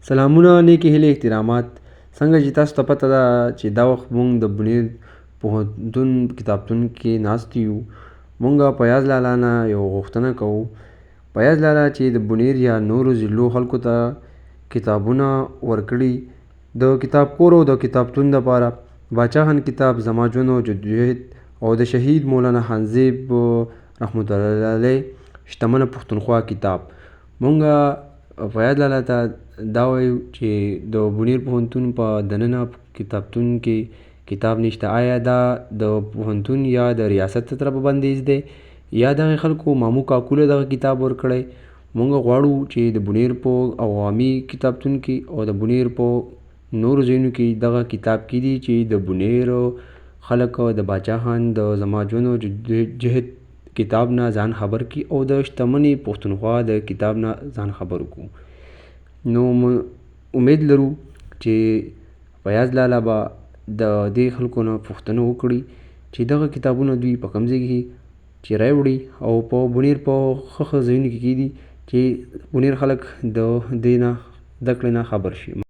سلامونه، نیکې هیلې، احترامات. څنګه چې تاسو ته پته ده چې دا وخت مونږ د بونیر پوهنتون کتابتون کې ناست یو. مونږ فیاض لالا نه یو غوښتنه کوو. فیاض لالا چې د بونیر یا نورو ضلعو خلکو ته کتابونه ورکړي د کتاب کور او د کتابتون دپاره باچا خان کتاب، زما ژوند او جدوجہد او د شهید مولانا خانزیب رحمت الله علیه شتمنه پښتونخوا کتاب. مونږ فیاض لالا ته دا وایو چې د بونیر پوهنتون په دننه کتابتون کې کتاب نشته. آیا دا د پوهنتون یا د ریاست طرفه بندیز دی یا دغه خلکو مامو کاکو له دغه کتاب ورکړی؟ مونږ غواړو چې د بونیر په عوامي کتابتون کې او د بونیر په نورو ځایونو کې دغه کتاب کېږي چې د بونیر خلک د باچا خان د زما ژوند او جدوجہد کتاب نه ځان خبر کړي او د شتمنې پښتونخوا د کتاب نه ځان خبر وکړو. نو امید لرو چې فیاض لالا به د دې خلکو نه پوښتنه وکړي چې دغه کتابونه دوی په کوم ځای کې چې راوړي او په بونیر په ښه ځایونو کې کېږدي چې بونیر خلک د دې نه زده کړې نه خبر شي.